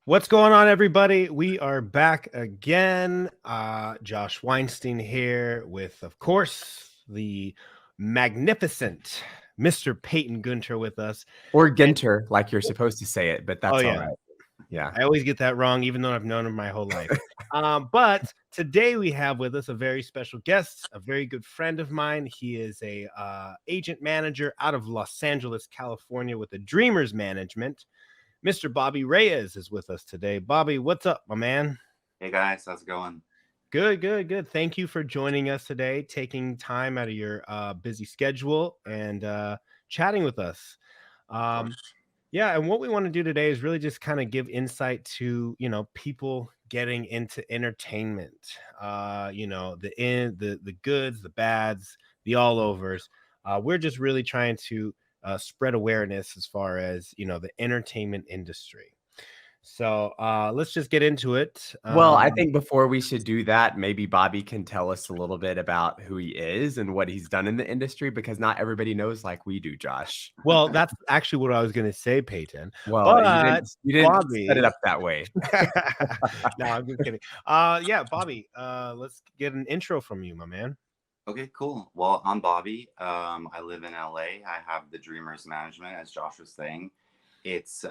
What's going on, everybody? We are back again. Josh Weinstein here with, of course, the magnificent Mr. Peyton Gunter with us. Or And Ginter, like you're supposed to say it, but oh that's all yeah, right. Yeah. I always get that wrong, even though I've known him my whole life. But today we have with us a very special guest, a very good friend of mine. He is a agent manager out of Los Angeles, California, with the Dreamers Management. Mr. Bobby Reyes is with us today. Bobby, what's up, my man? Hey guys, how's it going? Good. Thank you for joining us today, taking time out of your busy schedule and chatting with us. Of Um, course. yeah, and what we want to do today is really just kind of give insight to people getting into entertainment. The goods, the bads, the all overs. We're just really trying to spread awareness as far as the entertainment industry. So let's just get into it. Well, I think before we should do that, maybe Bobby can tell us a little bit about who he is and what he's done in the industry, because not everybody knows like we do, Josh. Well, that's actually what I was going to say, Peyton. Well, you But didn't set it Bobby, up that way. no, I'm just kidding. Yeah, Bobby, let's get an intro from you, my man. Okay, cool. Well, I'm Bobby. I live in LA. I have the Dreamers Management, as Josh was saying. It's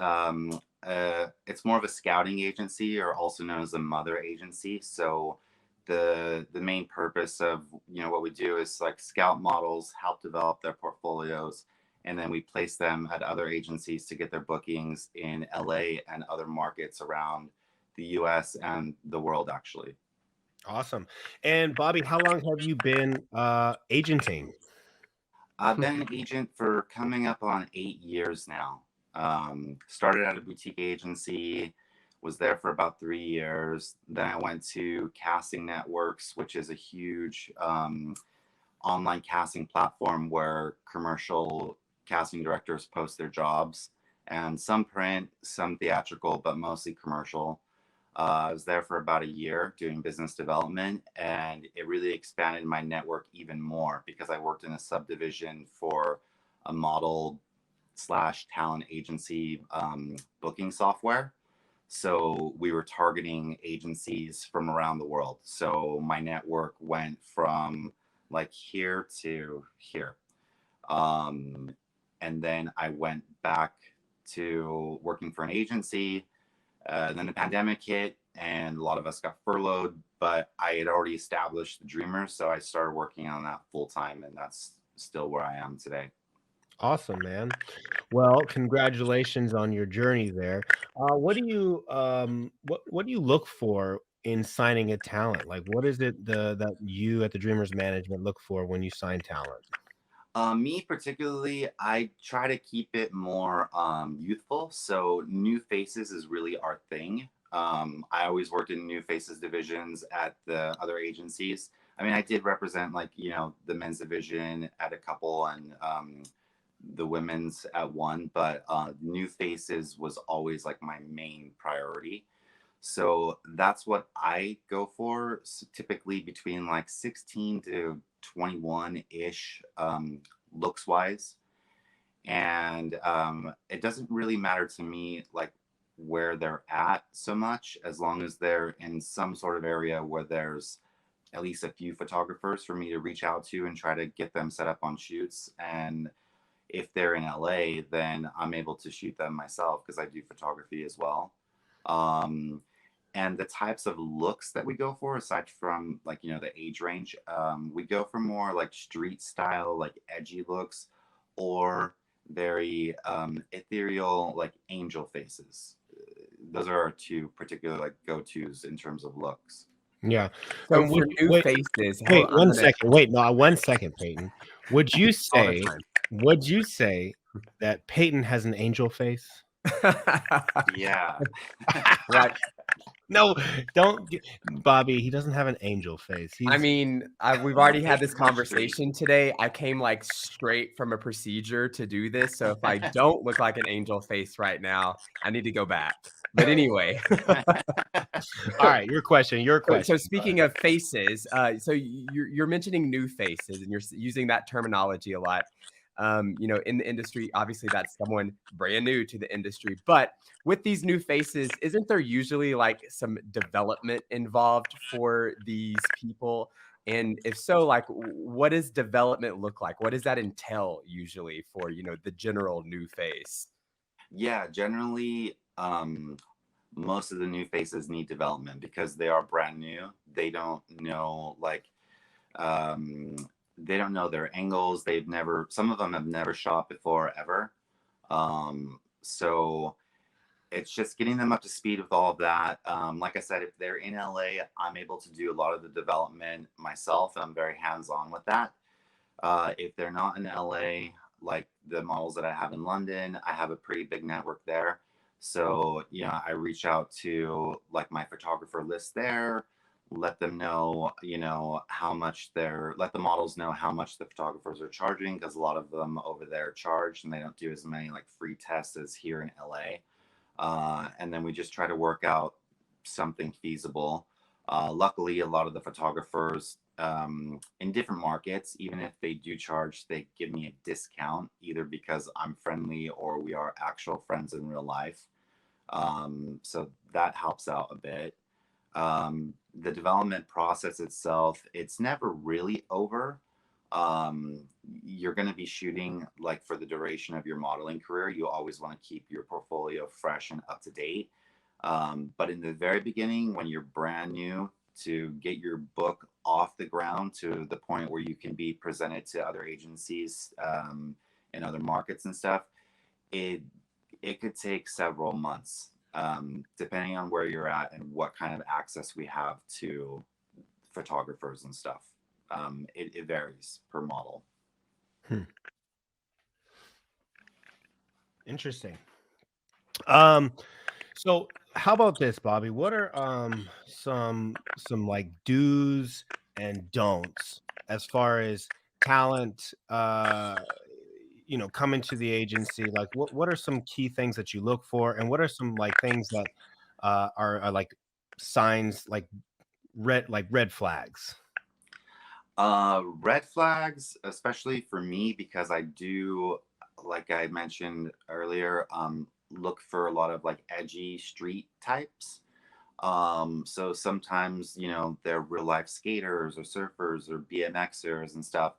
it's more of a scouting agency, or also known as a mother agency. So the main purpose of what we do is like scout models, help develop their portfolios, and then we place them at other agencies to get their bookings in LA and other markets around the US and the world, actually. Awesome. And Bobby, how long have you been agenting? I've been an agent for coming up on 8 years now. Started at a boutique agency, was there for about 3 years. Then I went to Casting Networks, which is a huge online casting platform where commercial casting directors post their jobs, and some print, some theatrical, but mostly commercial. I was there for about a year doing business development, and it really expanded my network even more because I worked in a subdivision for a model slash talent agency booking software. So we were targeting agencies from around the world. So my network went from like here to here. Um, and then I went back to working for an agency. Then the pandemic hit, and a lot of us got furloughed. But I had already established the Dreamers, so I started working on that full time, and that's still where I am today. Awesome, man. Well, congratulations on your journey there. What do you look for in signing a talent? Like, what is it that you at the Dreamers Management look for when you sign talent? Me particularly, I try to keep it more youthful. So new faces is really our thing. I always worked in new faces divisions at the other agencies. I mean, I did represent like the men's division at a couple, and the women's at one, but new faces was always like my main priority. So that's what I go for, typically between like 16 to 21 ish, looks wise. And it doesn't really matter to me like where they're at so much, as long as they're in some sort of area where there's at least a few photographers for me to reach out to and try to get them set up on shoots. And if they're in LA, then I'm able to shoot them myself because I do photography as well. Um, and the types of looks that we go for, aside from like the age range, we go for more like street style, like edgy looks, or very ethereal, like angel faces. Those are our two particular like go-tos in terms of looks. Yeah. So And for new wait, faces, wait, hold I'm one gonna second. Wait, no, 1 second, Peyton. Would you all the say, time. would you say that Peyton has an angel face? Yeah. Like, No, don't, Bobby. He doesn't have an angel face. I He's mean, we've No, already had Peyton's this more street. conversation today. I came like straight from a procedure to do this. So if I don't look like an angel face right now, I need to go back. But anyway. all right. Your question. Your So question. speaking of faces, so you're mentioning new faces, and you're using that terminology a lot. you know, in the industry. Obviously, that's someone brand new to the industry. But with these new faces, isn't there usually like some development involved for these people? And if so, like, what does development look like? What does that entail usually for, you know, the general new face? Yeah, generally, most of the new faces need development because they are brand new. They don't know um, they don't know their angles. Some of them have never shot before ever. So it's just getting them up to speed with all of that. Like I said, if they're in LA, I'm able to do a lot of the development myself. I'm very hands on with that. If they're not in LA, like the models that I have in London, I have a pretty big network there. So, you know, I reach out to like my photographer list there, let them know, you know, let the models know how much the photographers are charging because a lot of them over there charge and they don't do as many like free tests as here in LA. And then we just try to work out something feasible. Luckily, a lot of the photographers in different markets, even if they do charge, they give me a discount either because I'm friendly or we are actual friends in real life. So that helps out a bit. The development process itself, it's never really over. You're going to be shooting like for the duration of your modeling career. You always want to keep your portfolio fresh and up to date. But in the very beginning, when you're brand new, to get your book off the ground to the point where you can be presented to other agencies in other markets and stuff, it it could take several months, depending on where you're at and what kind of access we have to photographers and stuff. It varies per model. Hmm. Interesting. Um, so how about this, Bobby? What are some like do's and don'ts as far as talent you know, coming to the agency? Like what are some key things that you look for, and what are some like things that are like signs like red flags? Red flags, especially for me, because I do, like I mentioned earlier, look for a lot of like edgy street types. So sometimes, you know, they're real life skaters or surfers or BMXers and stuff.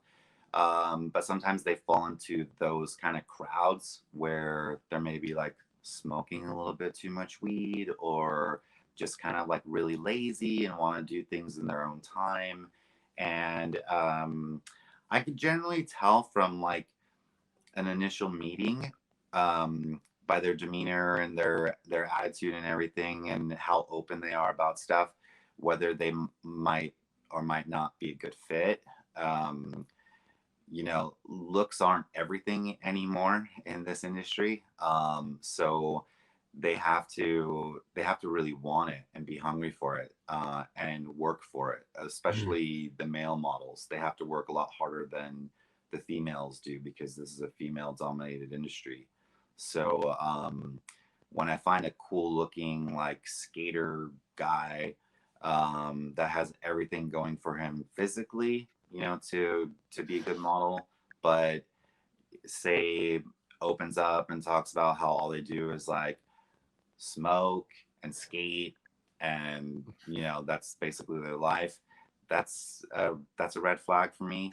But sometimes they fall into those kind of crowds where they're maybe like smoking a little bit too much weed or just kind of like really lazy and want to do things in their own time. And I can generally tell from like an initial meeting, by their demeanor and their attitude and everything and how open they are about stuff, whether they might or might not be a good fit. um, you know, looks aren't everything anymore in this industry. So they have to really want it and be hungry for it, and work for it. Mm. Especially the male models, they have to work a lot harder than the females do because this is a female dominated industry. So when I find a cool looking like skater guy, that has everything going for him physically, you know, to be a good model, but say opens up and talks about how all they do is like smoke and skate and you know that's basically their life. That's a red flag for me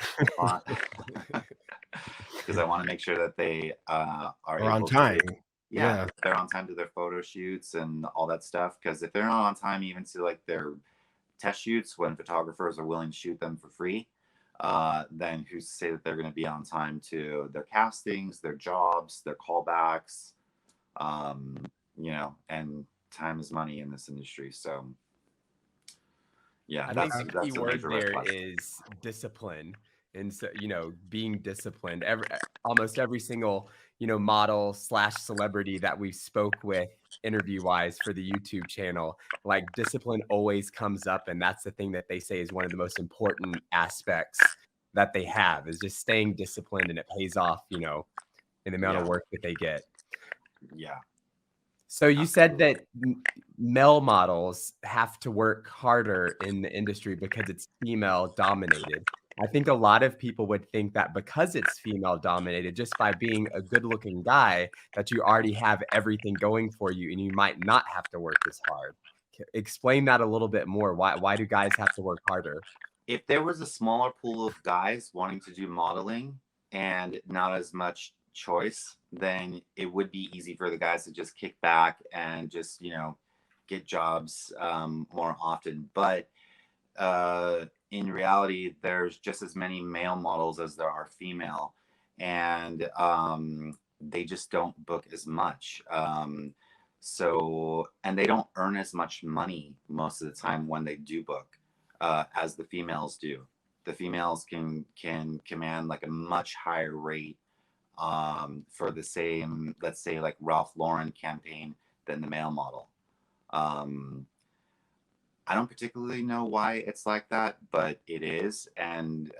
because I want to make sure that they are Or on able time. to, yeah, Yeah. they're on time to their photo shoots and all that stuff. Because if they're not on time even to like their test shoots when photographers are willing to shoot them for free, then who's to say that they're going to be on time to their castings, their jobs, their callbacks, um, you know, and time is money in this industry. So yeah, I think that's the key that's a word major red there flag. is discipline. And so, you know, being disciplined. Almost every single, you know, model slash celebrity that we spoke with interview wise for the YouTube channel, like discipline always comes up. And that's the thing that they say is one of the most important aspects that they have is just staying disciplined, and it pays off, you know, in the amount of Yeah, work that they get. yeah, So you said absolutely. that male models have to work harder in the industry because it's female dominated. I think a lot of people would think that because it's female dominated, just by being a good looking guy, that you already have everything going for you and you might not have to work as hard. Explain that a little bit more. Why do guys have to work harder? If there was a smaller pool of guys wanting to do modeling and not as much choice, then it would be easy for the guys to just kick back and just, get jobs more often. But in reality, there's just as many male models as there are female, and they just don't book as much. And they don't earn as much money most of the time when they do book as the females do. The females can command like a much higher rate for the same, let's say, like Ralph Lauren campaign than the male model. Um, I don't particularly know why it's like that, but it is. And,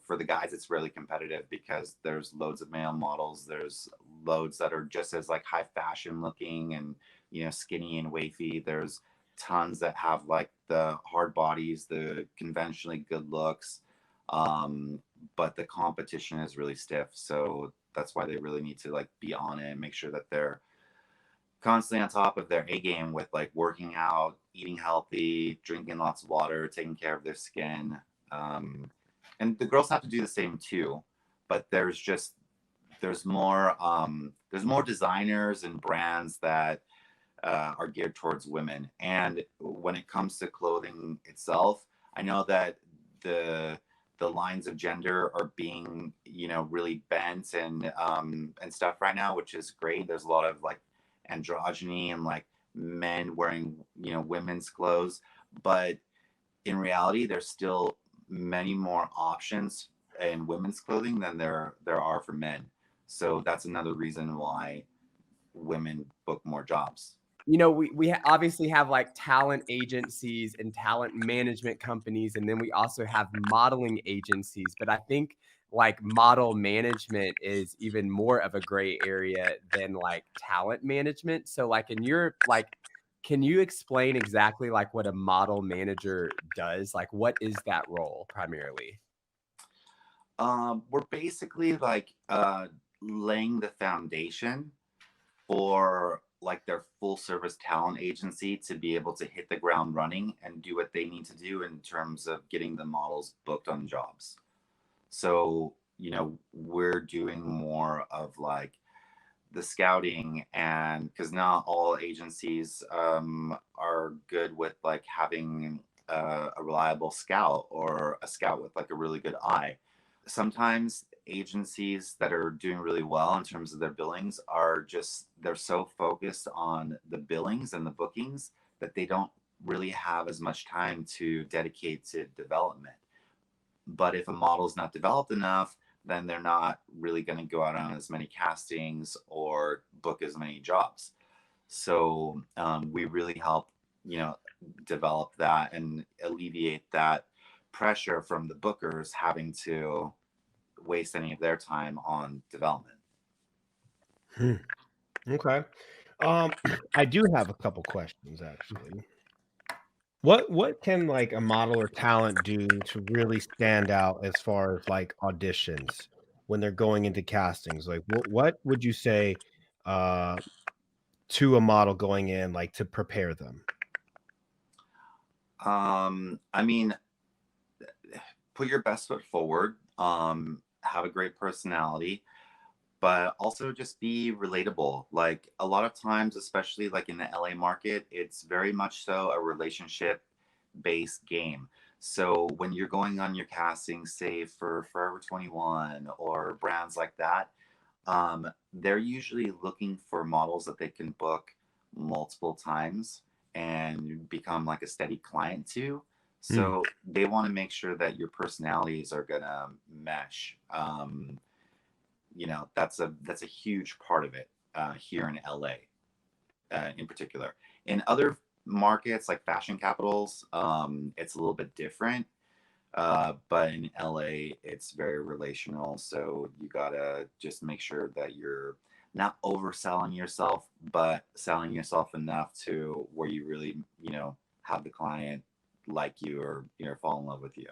for the guys, it's really competitive because there's loads of male models. There's loads that are just as like high fashion looking and, skinny and wafy. There's tons that have like the hard bodies, the conventionally good looks. But the competition is really stiff. So that's why they really need to like be on it and make sure that they're constantly on top of their A game with like working out, eating healthy, drinking lots of water, taking care of their skin. And the girls have to do the same too, but there's more designers and brands that are geared towards women. And when it comes to clothing itself, I know that the lines of gender are being really bent and stuff right now, which is great. There's a lot of like androgyny and like men wearing women's clothes, but in reality there's still many more options in women's clothing than there are for men. So that's another reason why women book more jobs. We obviously have like talent agencies and talent management companies, and then we also have modeling agencies. But I think like model management is even more of a gray area than like talent management. So like can you explain exactly like what a model manager does? Like what is that role primarily? We're basically like laying the foundation for like their full service talent agency to be able to hit the ground running and do what they need to do in terms of getting the models booked on jobs. So, we're doing more of like the scouting, and because not all agencies are good with like having a reliable scout or a scout with like a really good eye. Sometimes agencies that are doing really well in terms of their billings they're so focused on the billings and the bookings that they don't really have as much time to dedicate to development. But if a model's not developed enough, then they're not really going to go out on as many castings or book as many jobs. So we really help, develop that and alleviate that pressure from the bookers having to waste any of their time on development. Hmm. Okay. Um, I do have a couple questions actually. What can like a model or talent do to really stand out as far as like auditions when they're going into castings? Like what would you say uh to a model going in like to prepare them? I mean, put your best foot forward, have a great personality, but also just be relatable. Like a lot of times, especially like in the LA market, it's very much so a relationship based game. So when you're going on your casting, say for Forever 21 or brands like that, they're usually looking for models that they can book multiple times and become like a steady client to. Hmm. So they want to make sure that your personalities are gonna mesh. That's a huge part of it here in LA in particular. In other markets like fashion capitals, it's a little bit different. But in LA, it's very relational. So you gotta just make sure that you're not overselling yourself, but selling yourself enough to where you really, have the client like you or fall in love with you.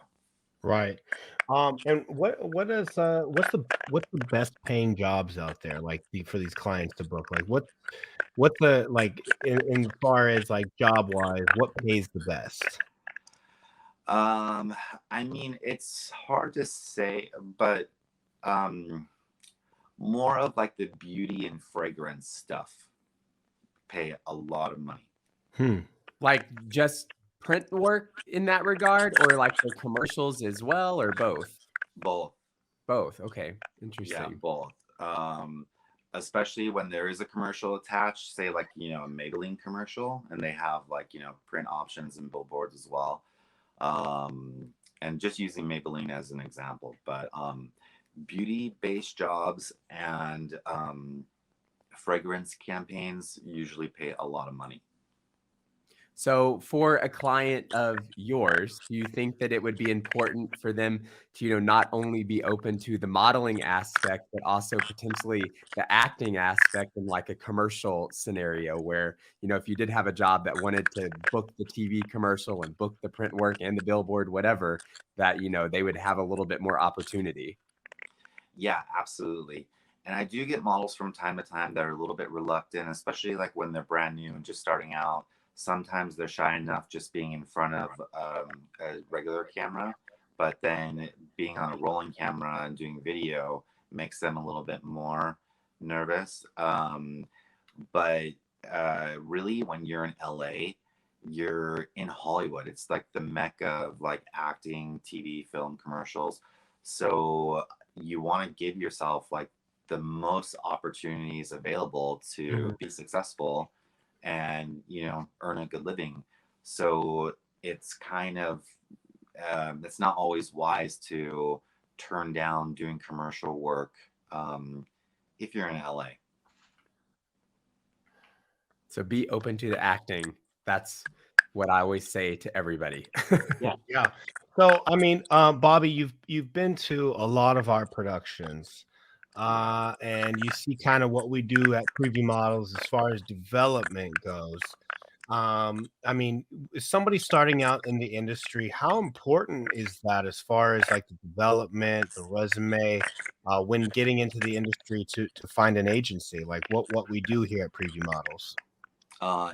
Right. And what's the best paying jobs out there like for these clients to book? Like what's the like in far as like job wise, what pays the best? Um, I mean, it's hard to say, but um, more of like the beauty and fragrance stuff pay a lot of money. Hmm. Like just print work in that regard, or like for commercials as well, or both? Both. Both. Okay, Yeah, interesting. both. Especially when there is a commercial attached, say like, a Maybelline commercial, and they have like, print options and billboards as well. And just using Maybelline as an example, but beauty based jobs and fragrance campaigns usually pay a lot of money. So for a client of yours, do you think that it would be important for them to, not only be open to the modeling aspect, but also potentially the acting aspect in like a commercial scenario where, if you did have a job that wanted to book the TV commercial and book the print work and the billboard, whatever, that, they would have a little bit more opportunity? Yeah, absolutely. And I do get models from time to time that are a little bit reluctant, especially like when they're brand new and just starting out. Sometimes they're shy enough just being in front of a regular camera, but then being on a rolling camera and doing video makes them a little bit more nervous. But really, when you're in LA, you're in Hollywood. It's like the mecca of like acting, TV, film, commercials. So you want to give yourself like the most opportunities available to Mhm. be successful and earn a good living. So it's kind of it's not always wise to turn down doing commercial work um, if you're in LA. So be open to the acting. That's what I always say to everybody. Yeah. Yeah. So, I mean, Bobby, you've been to a lot of our productions, Yeah. and you see kind of what we do at Preview Models as far as development goes. I mean, somebody starting out in the industry, how important is that as far as like the development, the resume, when getting into the industry to find an agency, like what we do here at Preview Models?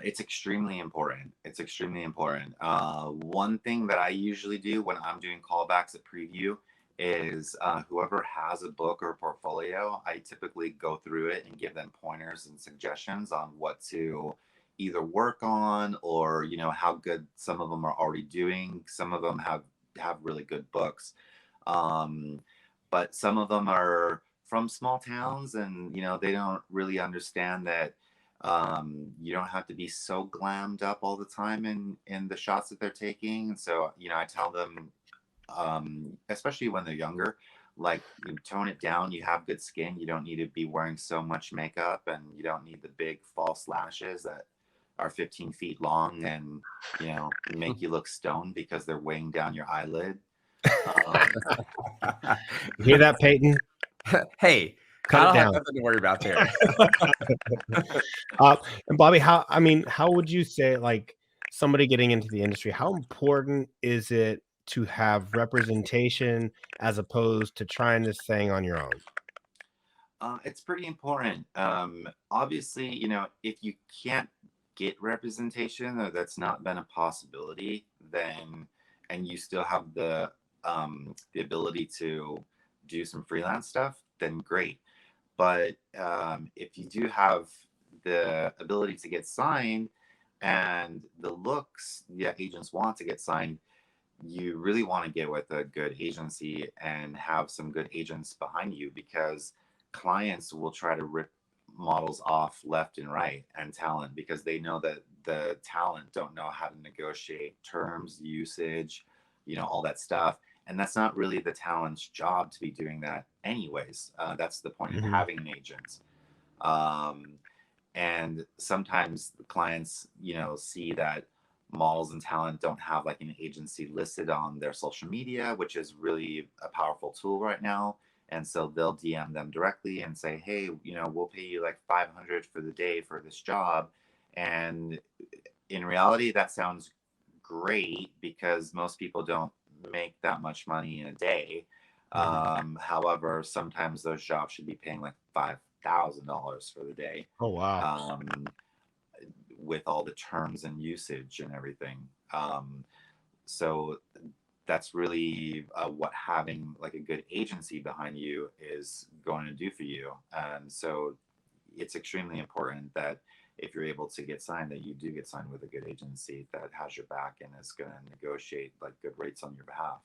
It's extremely important. It's extremely important. One thing that I usually do when I'm doing callbacks at preview is whoever has a book or portfolio, I typically go through it and give them pointers and suggestions on what to either work on, or how good some of them are already doing. Some of them have really good books, um, but some of them are from small towns, and they don't really understand that you don't have to be so glammed up all the time in the shots that they're taking. And so I tell them, especially when they're younger, like, tone it down. You have good skin, you don't need to be wearing so much makeup, and you don't need the big false lashes that are 15 feet long and make you look stoned because they're weighing down your eyelid. um, You hear that, Peyton? Hey, Cut I it don't have down. nothing to worry about there. And Bobby, how would you say, like, somebody getting into the industry, how important is it to have representation as opposed to trying this thing on your own? it's pretty important. Obviously, if you can't get representation, or that's not been a possibility, then and you still have the ability to do some freelance stuff, then great. But if you do have the ability to get signed and the looks, yeah, agents want to get signed, you really want to get with a good agency and have some good agents behind you, because clients will try to rip models off left and right, and talent, because they know that the talent don't know how to negotiate terms, usage, all that stuff. And that's not really the talent's job to be doing that anyways. That's the point in Mhm. having an agent. um, and sometimes the clients see that models and talent don't have like an agency listed on their social media, which is really a powerful tool right now. And so they'll DM them directly and say, hey, we'll pay you like 500 for the day for this job. And in reality, that sounds great, because most people don't make that much money in a day. However, sometimes those jobs should be paying like $5,000 for the day, Oh wow. um, with all the terms and usage and everything. So that's really what having like a good agency behind you is going to do for you. And so it's extremely important that if you're able to get signed, that you do get signed with a good agency that has your back and is going to negotiate like good rates on your behalf.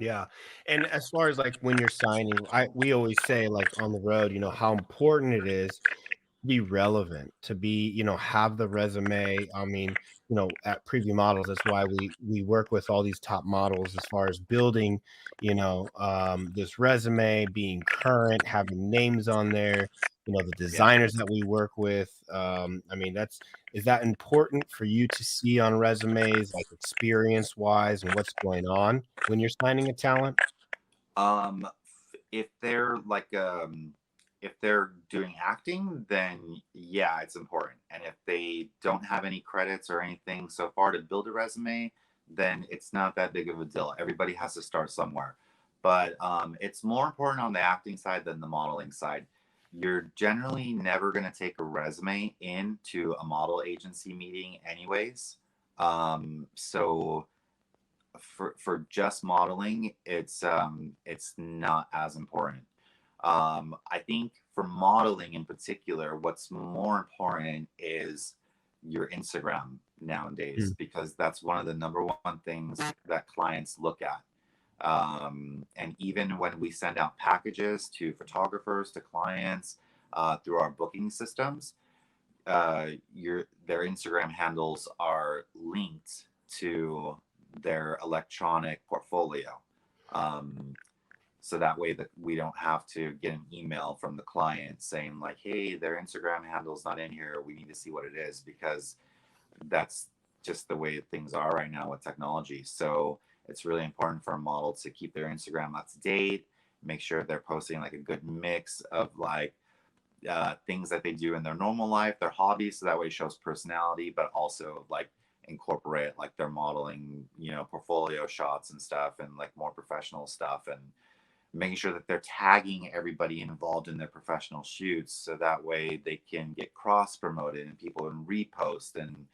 Yeah. And as far as like when you're signing, we always say like on the road, how important it is be relevant, to be, have the resume. I mean, at Preview Models, that's why we work with all these top models as far as building, this resume, being current, having names on there, the Yeah. designers that we work with. I mean, is that important for you to see on resumes, like experience wise and what's going on when you're signing a talent? If they're like if they're doing acting, then yeah, it's important. And if they don't have any credits or anything so far to build a resume, then it's not that big of a deal. Everybody has to start somewhere. But it's more important on the acting side than the modeling side. You're generally never going to take a resume into a model agency meeting, anyways. So for just modeling, it's not as important. I think for modeling in particular, what's more important is your Instagram nowadays, Mm. because that's one of the number one things that clients look at. And even when we send out packages to photographers, to clients, through our booking systems, their Instagram handles are linked to their electronic portfolio. Um, so that way that we don't have to get an email from the client saying like, hey, their Instagram handle's not in here, we need to see what it is, because that's just the way things are right now with technology. So it's really important for a model to keep their Instagram up to date, make sure they're posting like a good mix of like things that they do in their normal life, their hobbies, so that way it shows personality, but also like incorporate like their modeling, portfolio shots and stuff, and like more professional stuff, and making sure that they're tagging everybody involved in their professional shoots, so that way they can get cross promoted and people can repost, and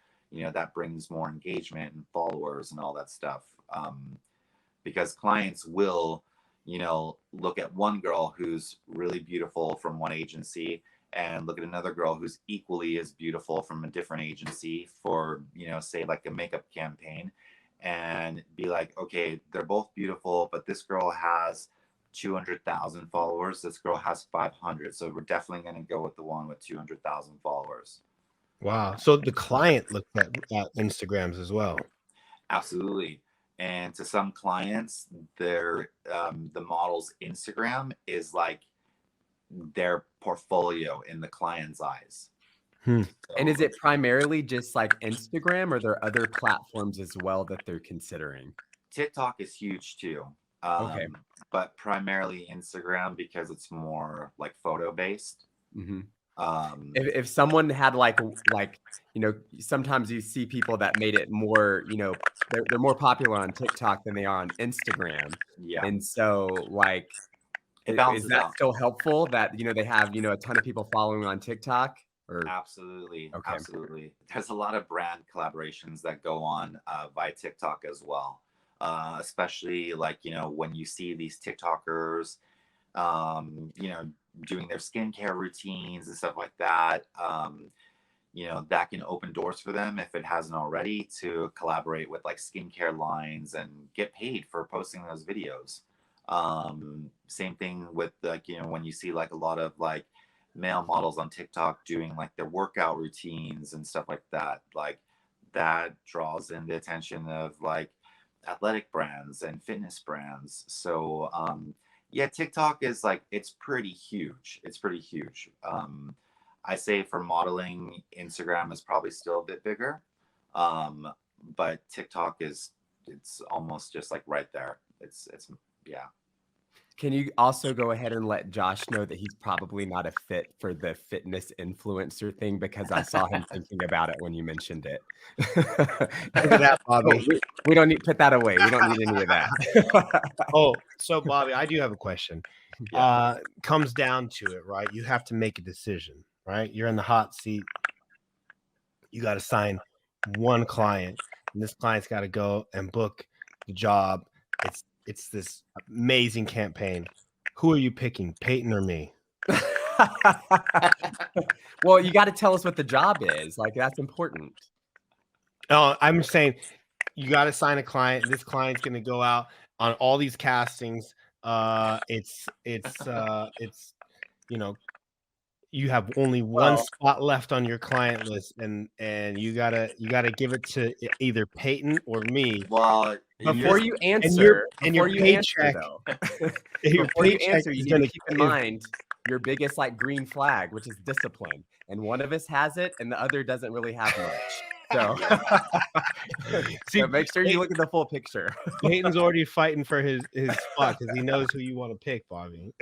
that brings more engagement and followers and all that stuff. Because clients will, look at one girl who's really beautiful from one agency and look at another girl who's equally as beautiful from a different agency for, say like a makeup campaign, and be like, okay, they're both beautiful, but this girl has 200,000 followers. This girl has 500. So we're definitely going to go with the one with 200,000 followers. Wow. So the client looked at Instagrams as well. Absolutely. And to some clients, the model's Instagram is like their portfolio in the client's eyes. Hmm. And is So it primarily just like Instagram, or are there other platforms as well that they're considering? TikTok is huge too, Okay. but primarily Instagram because it's more like photo based. Mhm. Um, If someone had sometimes you see people that made it more, they're more popular on TikTok than they are on Instagram. yeah, And so like, it is balances that out. still helpful that, they have, a ton of people following on TikTok? Or Absolutely, okay. absolutely. There's a lot of brand collaborations that go on by TikTok as well, especially like when you see these TikTokers, doing their skincare routines and stuff like that. That can open doors for them, if it hasn't already, to collaborate with like skincare lines and get paid for posting those videos. Same thing with like, when you see like a lot of like male models on TikTok doing like their workout routines and stuff like that, like that draws in the attention of like athletic brands and fitness brands. So, yeah, TikTok is like, it's pretty huge. It's pretty huge. I say for modeling, Instagram is probably still a bit bigger. Um, but TikTok it's almost just like right there. It's, yeah. Can you also go ahead and let Josh know that he's probably not a fit for the fitness influencer thing, because I saw him thinking about it when you mentioned it. Look at that, Bobby. We don't need, put that away. We don't need any of that. Oh, so Bobby, I do have a question. Yeah. Comes down to it, right? You have to make a decision, right? You're in the hot seat. You got to sign one client, and this client's got to go and book the job. It's this amazing campaign. Who are you picking, Peyton or me? Well, you got to tell us what the job is. Like, that's important. Oh, I'm saying you got to sign a client. This client's going to go out on all these castings. It's you know, you have only one spot left on your client list, and you gotta give it to either Peyton or me. Well, Before you answer, though, your paycheck you is need gonna to keep in mind your biggest like green flag, which is discipline. And one of us has it, and the other doesn't really have much. So, See, so make sure you look at the full picture. Peyton's already fighting for his spot because he knows who you want to pick, Bobby.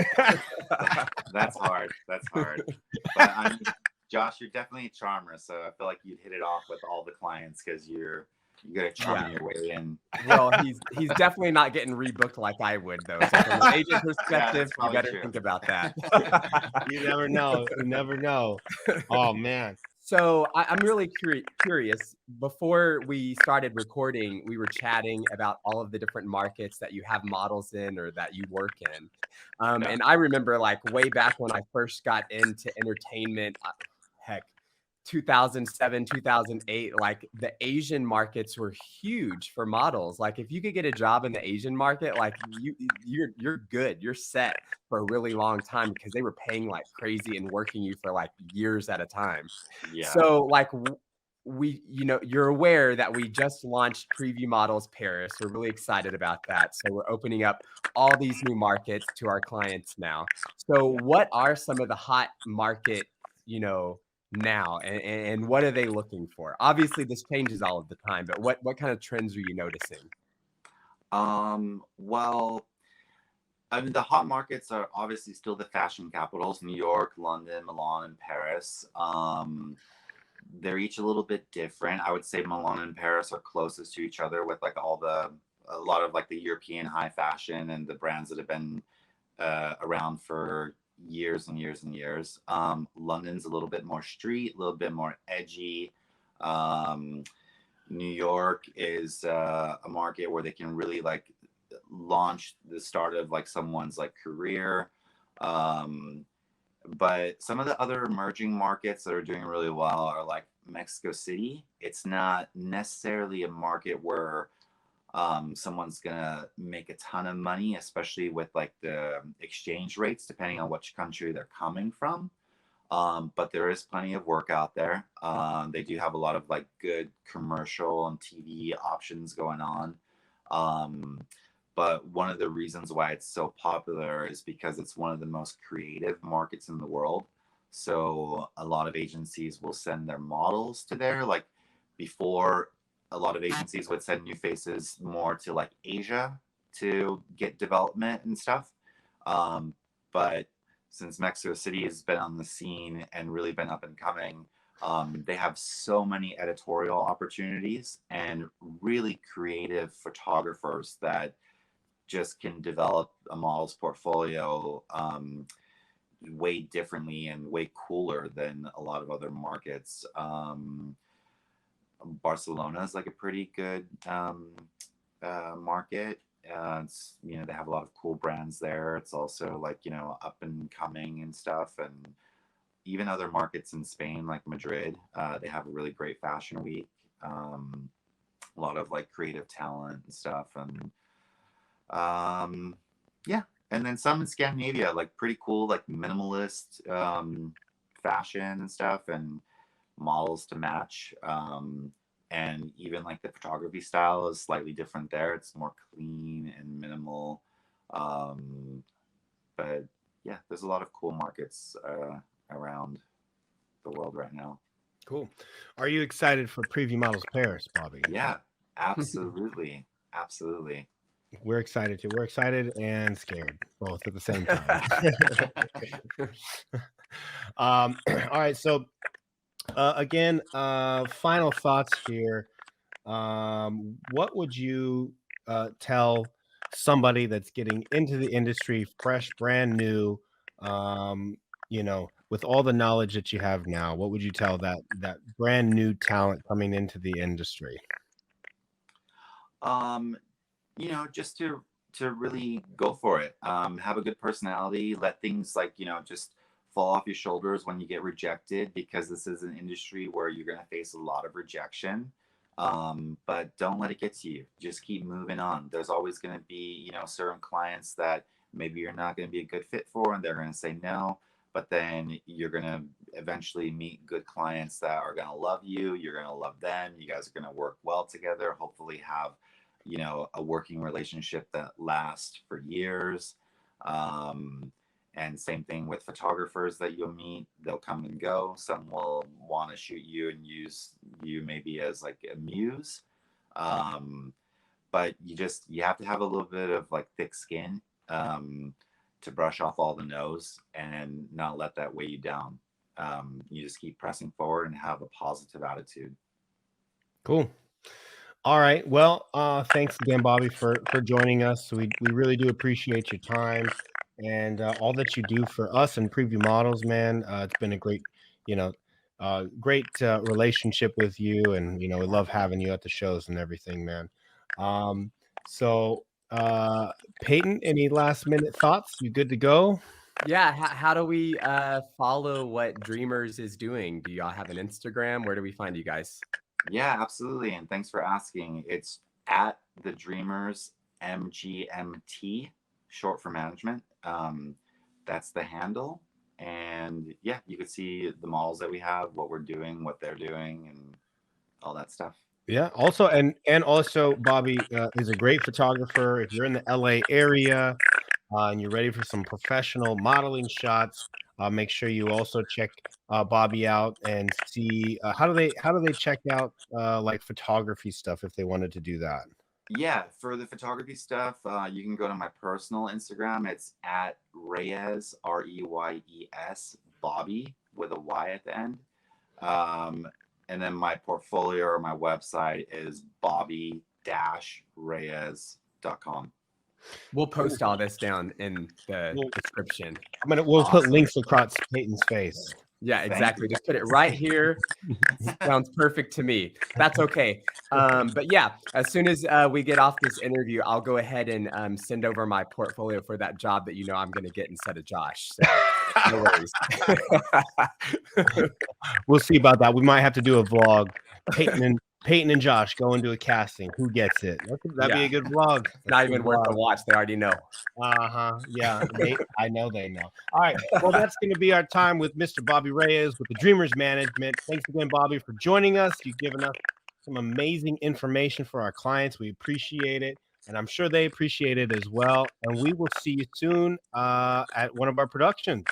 That's hard. That's hard. But Josh, you're definitely a charmer, so I feel like you'd hit it off with all the clients because you're gonna charm your way in. Well, he's definitely not getting rebooked like I would, though. So from an agent perspective, you better think about that. You never know. You never know. Oh man. So I'm really curious. Before we started recording, we were chatting about all of the different markets that you have models in or that you work in. And I remember like way back when I first got into entertainment, heck, 2007, 2008, like the Asian markets were huge for models. Like if you could get a job in the Asian market, like you're good. You're set for a really long time because they were paying like crazy and working you for like years at a time. Yeah. So like you're aware that we just launched Preview Models Paris. We're really excited about that. So we're opening up all these new markets to our clients now. So what are some of the hot market, now, and what are they looking for? Obviously this changes all of the time, but what kind of trends are you noticing? Well, I mean, the hot markets are obviously still the fashion capitals: New York, London, Milan, and Paris. They're each a little bit different. I would say Milan and Paris are closest to each other with like a lot of like the European high fashion and the brands that have been around for years and years and years. London's a little bit more street, a little bit more edgy. New York is a market where they can really like launch the start of like someone's like career. But some of the other emerging markets that are doing really well are like Mexico City. It's not necessarily a market where someone's gonna make a ton of money, especially with like the exchange rates, depending on which country they're coming from. But there is plenty of work out there. They do have a lot of like good commercial and TV options going on. But one of the reasons why it's so popular is because it's one of the most creative markets in the world. So a lot of agencies will send their models to there. Like before, a lot of agencies would send new faces more to like Asia to get development and stuff. But since Mexico City has been on the scene and really been up and coming, they have so many editorial opportunities and really creative photographers that just can develop a model's portfolio way differently and way cooler than a lot of other markets. Barcelona is like a pretty good market. It's, they have a lot of cool brands there. It's also like, up and coming and stuff. And even other markets in Spain, like Madrid, they have a really great fashion week. A lot of like creative talent and stuff. And yeah. And then some in Scandinavia, like pretty cool, like minimalist fashion and stuff, and models to match. And even like the photography style is slightly different there. It's more clean and minimal. But yeah, there's a lot of cool markets around the world right now. Cool. Are you excited for Preview Models Paris, Bobby? Yeah, absolutely. Absolutely. We're excited too. We're excited and scared both at the same time. All right. So again, final thoughts here. What would you tell somebody that's getting into the industry, fresh, brand new, um, with all the knowledge that you have now? What would you tell that brand new talent coming into the industry? Um, just to really go for it. Have a good personality. Let things like just fall off your shoulders when you get rejected, because this is an industry where you're going to face a lot of rejection. But don't let it get to you. Just keep moving on. There's always going to be certain clients that maybe you're not going to be a good fit for, and they're going to say no. But then you're going to eventually meet good clients that are going to love you. You're going to love them. You guys are going to work well together. Hopefully have a working relationship that lasts for years. And same thing with photographers that you'll meet. They'll come and go. Some will want to shoot you and use you maybe as like a muse. But you have to have a little bit of like thick skin to brush off all the no's and not let that weigh you down. You just keep pressing forward and have a positive attitude. Cool. All right. Well, thanks again, Bobby, for joining us. We really do appreciate your time and all that you do for us and Preview Models, man. It's been a great, great relationship with you, and we love having you at the shows and everything, man. So, Peyton, any last minute thoughts? You good to go? Yeah. How do we follow what Dreamers is doing? Do y'all have an Instagram? Where do we find you guys? Yeah, absolutely. And thanks for asking. It's at the Dreamers MGMT, short for management. That's the handle. And yeah, you can see the models that we have, what we're doing, what they're doing, and all that stuff. Yeah. Also, and also, Bobby is a great photographer. If you're in the LA area and you're ready for some professional modeling shots, make sure you also check Bobby out and see how do they check out like photography stuff if they wanted to do that. Yeah, for the photography stuff, you can go to my personal Instagram. It's at Reyes, Reyes, Bobby with a Y at the end. And then my portfolio or my website is bobby-reyes.com. We'll post all this down in the We'll description. we'll put Awesome. links across Peyton's face. Yeah, Thank exactly. you. Just put it right here. Sounds perfect to me. That's okay. But yeah, as soon as we get off this interview, I'll go ahead and send over my portfolio for that job that I'm going to get instead of Josh. So no worries. We'll see about that. We might have to do a vlog. Peyton and Josh go into a casting. Who gets it? That'd be a good vlog. Not even worth the watch. They already know. Yeah. I know they know. All right. Well, that's going to be our time with Mr. Bobby Reyes with the Dreamers Management. Thanks again, Bobby, for joining us. You've given us some amazing information for our clients. We appreciate it, and I'm sure they appreciate it as well. And we will see you soon at one of our productions.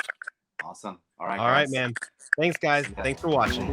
Awesome. All right, All right, guys. man. Thanks, guys. Yeah. Thanks for watching.